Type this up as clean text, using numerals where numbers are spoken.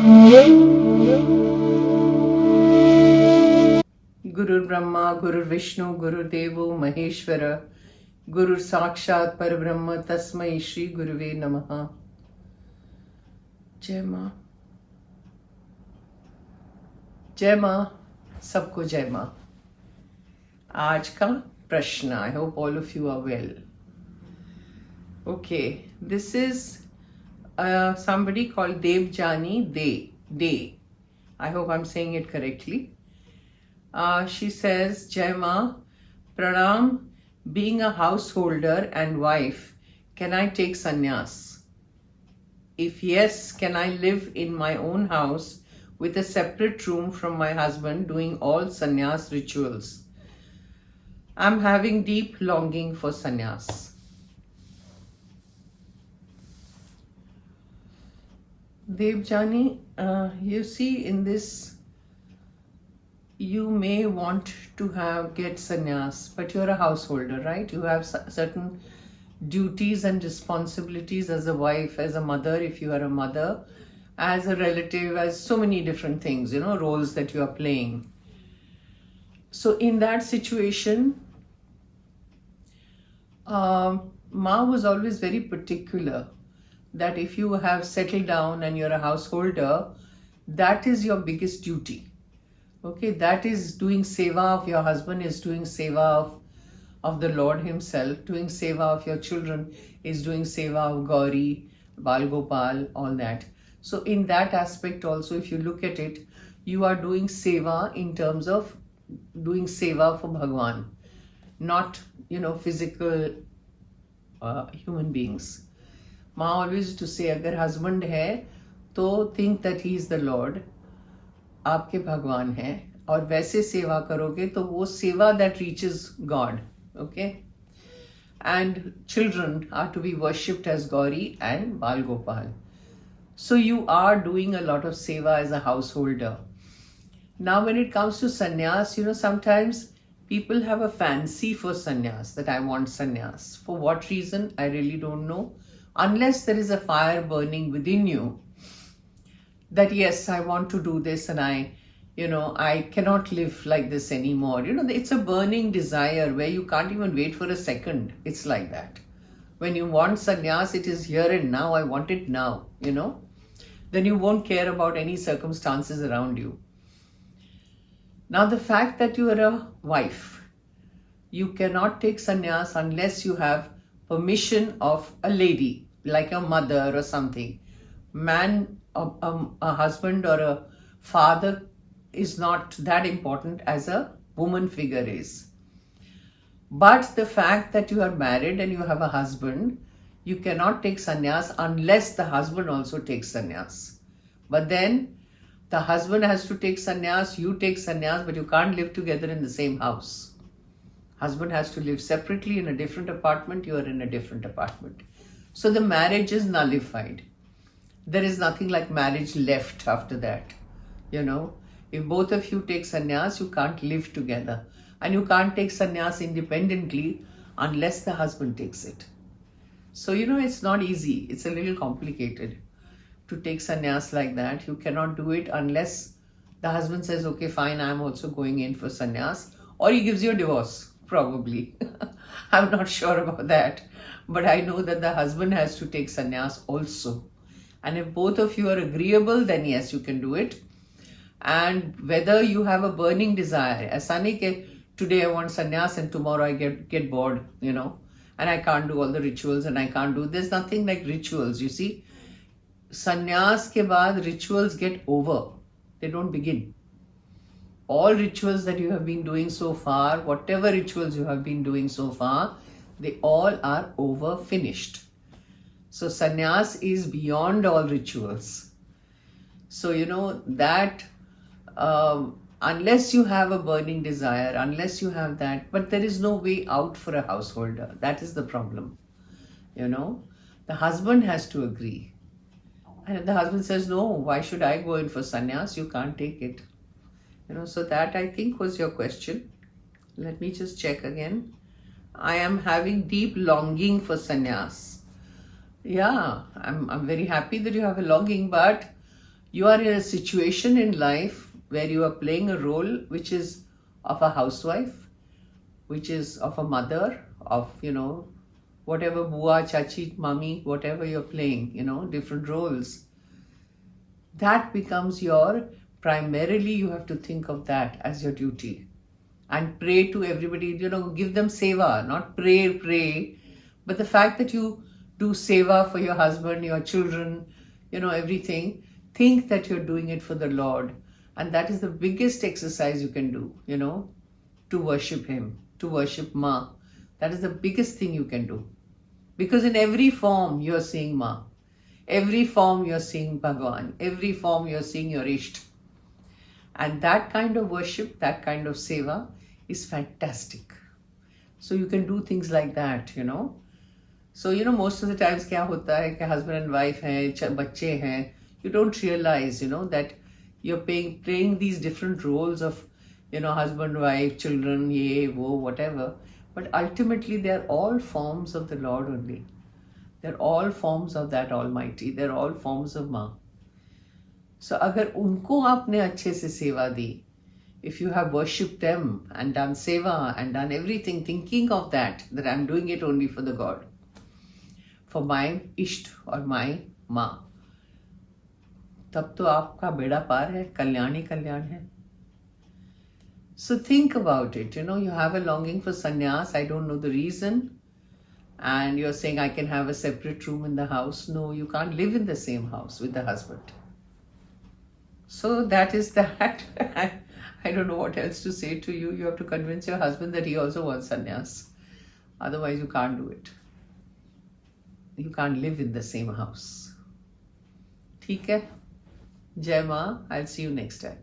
Guru Brahma, Guru Vishnu, Guru Devo Maheshwara, Guru Sakshat Parabrahma, Tasmai Shri Guruve Namaha. जय माँ, जय माँ, सबको जय माँ. आज का प्रश्न, I hope all of you are well. Okay, this is somebody called Devjani Day. I hope I'm saying it correctly. She says, Jai Ma, Pranam, being a householder and wife, can I take sannyas? If yes, can I live in my own house with a separate room from my husband doing all sannyas rituals? I'm having deep longing for sannyas. Devjani, you see in this, you may want to get sannyas, but you're a householder, right? You have certain duties and responsibilities as a wife, as a mother, if you are a mother, as a relative, as so many different things, roles that you are playing. So in that situation, Ma was always very particular that if you have settled down and you're a householder, that is your biggest duty. Okay, that is doing seva of your husband, is doing seva of the Lord himself. Doing seva of your children is doing seva of Gauri, Bal Gopal, all that. So in that aspect also, if you look at it, you are doing seva in terms of doing seva for Bhagwan, not, physical human beings. Ma always used to say, agar husband hai, to think that he is the Lord, आपके भगवान हैं, और वैसे सेवा करोगे तो वो सेवा that reaches God. Okay, and children are to be worshipped as Gauri and Bal Gopal. So you are doing a lot of seva as a householder. Now when it comes to sannyas, sometimes people have a fancy for sannyas, that I want sannyas. For what reason, I really don't know. Unless there is a fire burning within you, that yes, I want to do this and I cannot live like this anymore. It's a burning desire where you can't even wait for a second. It's like that. When you want sannyas, it is here and now. I want it now, Then you won't care about any circumstances around you. Now the fact that you are a wife, you cannot take sannyas unless you have permission of a lady, like a mother or something. Man, a husband or a father is not that important as a woman figure is. But the fact that you are married and you have a husband, you cannot take sannyas unless the husband also takes sannyas. But then the husband has to take sannyas, you take sannyas, but you can't live together in the same house. Husband has to live separately in a different apartment, you are in a different apartment. So the marriage is nullified. There is nothing like marriage left after that. If both of you take sannyas, you can't live together. And you can't take sannyas independently unless the husband takes it. So, it's not easy. It's a little complicated to take sannyas like that. You cannot do it unless the husband says, okay, fine, I'm also going in for sannyas. Or he gives you a divorce, probably. I'm not sure about that. But I know that the husband has to take sannyas also. And if both of you are agreeable, then yes, you can do it. And whether you have a burning desire, aisa nahi ke today I want sannyas and tomorrow I get bored, and I can't do all the rituals and I can't do, there's nothing like rituals, you see. Sannyas ke baad rituals get over, they don't begin. All rituals that you have been doing so far, whatever rituals you have been doing so far, they all are over, finished. So sannyas is beyond all rituals. So that unless you have a burning desire, unless you have that, but there is no way out for a householder. That is the problem. The husband has to agree. And if the husband says, no, why should I go in for sannyas? You can't take it. So that I think was your question. Let me just check again. I am having deep longing for sannyas. Yeah, I'm very happy that you have a longing, but You are in a situation in life where you are playing a role which is of a housewife, which is of a mother, of, whatever, bua, chachi, mummy, whatever you're playing, different roles. That becomes primarily you have to think of that as your duty. And pray to everybody, give them seva, not pray. But the fact that you do seva for your husband, your children, everything, think that you're doing it for the Lord. And that is the biggest exercise you can do, to worship Him, to worship Ma. That is the biggest thing you can do. Because in every form you're seeing Ma. Every form you're seeing Bhagwan. Every form you're seeing your Isht. And that kind of worship, that kind of seva is fantastic. So you can do things like that, So, most of the times kya hota hai ki husband and wife hai, bacche hai, you don't realize, that you're playing these different roles of, husband, wife, children, ye, wo, whatever. But ultimately, they're all forms of the Lord only. They're all forms of that Almighty. They're all forms of Ma. So, agar unko aapne अच्छे से सेवा दी, if you have worshipped them and done seva and done everything, thinking of that I'm doing it only for the God, for my Isht or my Ma, तब तो आपका बेड़ा पार है, कल्याण ही कल्याण है. So think about it, you have a longing for sannyas, I don't know the reason, and you're saying I can have a separate room in the house. No, you can't live in the same house with the husband. So that is that. I don't know what else to say to you. You have to convince your husband that he also wants sannyas. Otherwise you can't do it. You can't live in the same house. ठीक है? Jai Ma. I'll see you next time.